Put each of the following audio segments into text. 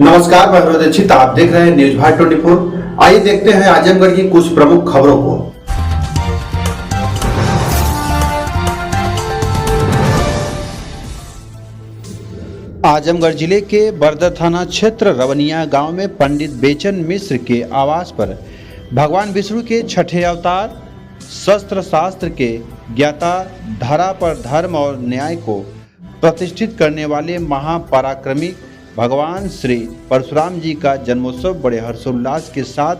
नमस्कार, मैं विनोद दीक्षित। आप देख रहे हैं न्यूज भारत 24। आइए देखते हैं आजमगढ़ की कुछ प्रमुख खबरों को। आजमगढ़ जिले के बरदर थाना क्षेत्र रवनिया गांव में पंडित बेचन मिश्र के आवास पर भगवान विष्णु के छठे अवतार शस्त्र शास्त्र के ज्ञाता, धरा पर धर्म और न्याय को प्रतिष्ठित करने वाले महापराक्रमी भगवान श्री परशुराम जी का जन्मोत्सव बड़े हर्षोल्लास के साथ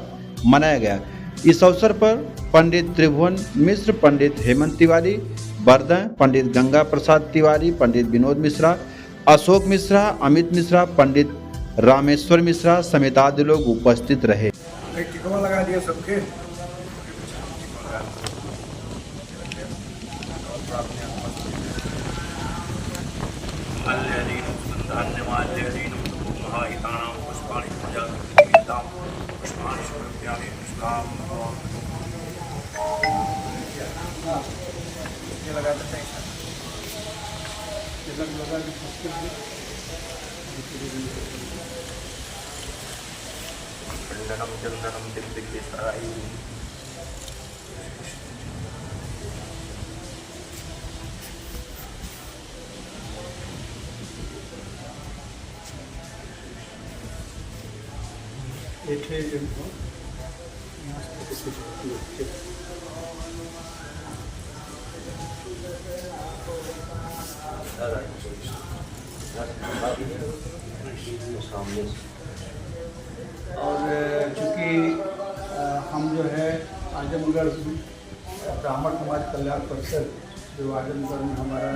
मनाया गया। इस अवसर पर पंडित त्रिभुवन मिश्र, पंडित हेमंत तिवारी बरदह, पंडित गंगा प्रसाद तिवारी, पंडित विनोद मिश्रा, अशोक मिश्रा, अमित मिश्रा, पंडित रामेश्वर मिश्रा समेत आदि लोग उपस्थित रहे। लगा दिया सबके खंडनम चंदनम दिग्विजयसराय और चूँकि हम जो है आजमगढ़ ब्राह्मण समाज कल्याण परिषद जो आजमगढ़ में हमारा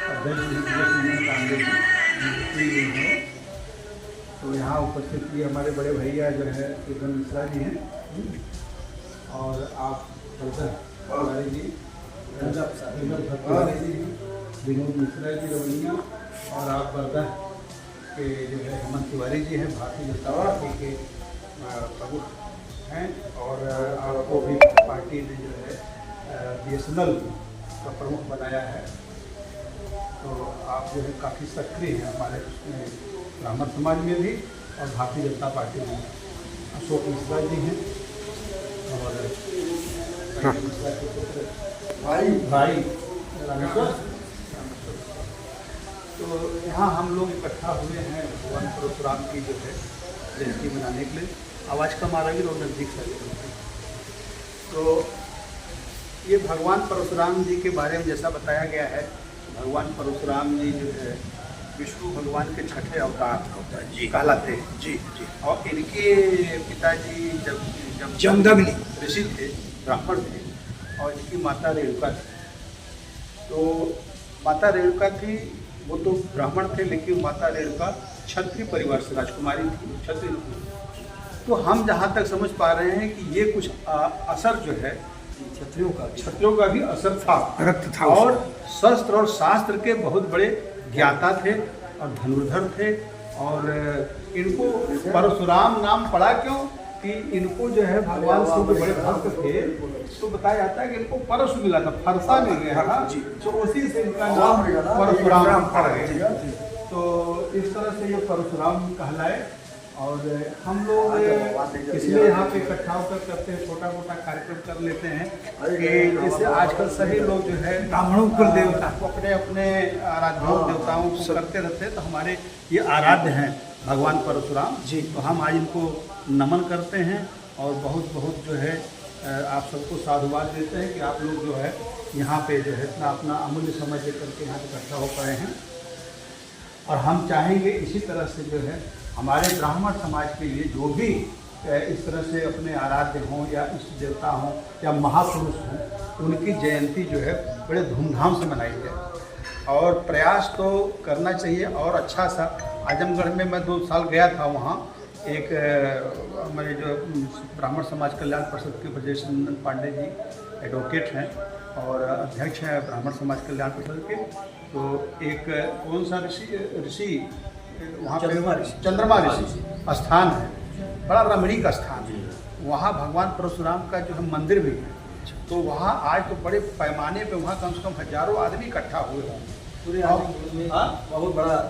अध्यक्ष है, तो यहाँ उपस्थित किए हमारे बड़े भैया जो है त्रिभुवन मिश्रा जी हैं और आप तिवारी जी, विनोद मिश्रा जी रवैया और आप बरदह के जो है हेमंत तिवारी जी हैं, भारतीय जनता पार्टी के प्रमुख हैं और आपको भी पार्टी ने जो है BSNL का प्रमुख बनाया है। तो आप जो है काफ़ी सक्रिय हैं हमारे उसमें ब्राह्मण समाज में भी और भारतीय जनता पार्टी में। अशोक मिश्रा जी हैं और भाई रामेश्वर। तो यहाँ हम लोग इकट्ठा हुए हैं भगवान परशुराम की जो है जयंती मनाने के लिए। आवाज़ कम आ रही है, लोग नज़दीक से। तो ये भगवान परशुराम जी के बारे में जैसा बताया गया है, भगवान परशुराम जी जो है विष्णु भगवान के छठे अवतार कहलाते हैं जी। और इनके पिताजी जब जमदग्नि ऋषि थे, ब्राह्मण थे, और इनकी माता रेणुका थी। तो माता रेणुका थी, वो तो ब्राह्मण थे, लेकिन माता रेणुका क्षत्रिय परिवार से राजकुमारी थी, क्षत्रिय थी। तो हम जहाँ तक समझ पा रहे हैं कि ये कुछ असर जो है क्षत्रियों का भी असर था, और शस्त्र और शास्त्र के बहुत बड़े ज्ञाता थे और धनुर्धर थे। और इनको परशुराम नाम पड़ा क्यों कि इनको जो है भगवान शिव के बड़े भक्त थे। तो बताया जाता है कि इनको परशु मिला था, फरसा मिल गया था, तो उसी से इनका नाम परशुराम पड़ गया। तो इस तरह से ये परशुराम कहलाए। और हम लोग इसलिए यहाँ पे इकट्ठा होकर करते हैं, छोटा मोटा कार्यक्रम कर लेते हैं कि जैसे आजकल सभी लोग जो है ब्राह्मणों कुल देवता को अपने अपने आराध्य देवताओं को करते रहते हैं। तो हमारे ये आराध्य हैं भगवान परशुराम जी। तो हम आज इनको नमन करते हैं और बहुत बहुत जो है आप सबको साधुवाद देते हैं कि आप लोग जो है यहाँ पे जो है इतना अपना अमूल्य समय दे करके यहाँ इकट्ठा हो पाए हैं। और हम चाहेंगे इसी तरह से जो है हमारे ब्राह्मण समाज के लिए जो भी इस तरह से अपने आराध्य हों या इष्ट देवता हों या महापुरुष हों, उनकी जयंती जो है बड़े धूमधाम से मनाई जाए। और प्रयास तो करना चाहिए। और अच्छा सा आजमगढ़ में मैं 2 साल गया था, वहाँ एक हमारे जो ब्राह्मण समाज कल्याण परिषद के ब्रजेश नंदन पांडे जी एडवोकेट हैं और अध्यक्ष हैं ब्राह्मण समाज कल्याण परिषद के। तो एक कौन सा ऋषि वहाँ चंद्रमा ऋषि स्थान है, बड़ा रमणीक स्थान है। वहाँ भगवान परशुराम का जो है मंदिर भी है। तो वहाँ आज तो बड़े पैमाने पे वहाँ कम से कम हजारों आदमी इकट्ठा हुए हों।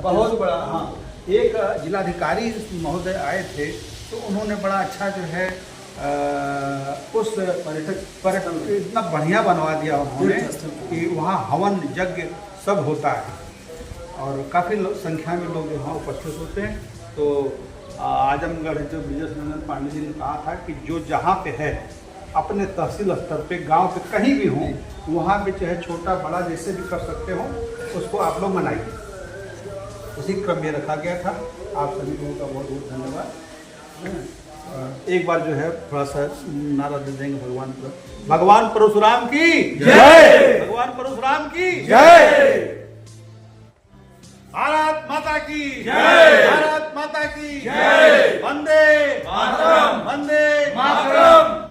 बहुत बड़ा हाँ। एक जिलाधिकारी महोदय आए थे, तो उन्होंने बड़ा अच्छा जो है उस पर्यटन इतना बढ़िया बनवा दिया उन्होंने कि वहाँ हवन यज्ञ सब होता है और काफ़ी संख्या में लोग वहाँ उपस्थित होते हैं। तो आजमगढ़ जो ब्रिजेश नंदन पांडे जी ने कहा था कि जो जहाँ पे है अपने तहसील स्तर पे, गांव पे कहीं भी हों, वहाँ पे चाहे छोटा बड़ा जैसे भी कर सकते हो उसको आप लोग मनाइए। उसी क्रम में रखा गया था। आप सभी लोगों का बहुत बहुत धन्यवाद। एक बार जो है थोड़ा सा नारा दे देंगे भगवान परशुराम की जय, भगवान परशुराम की जय, भारत माता की जय, भारत माता की जय, वंदे मातरम, वंदे मातरम।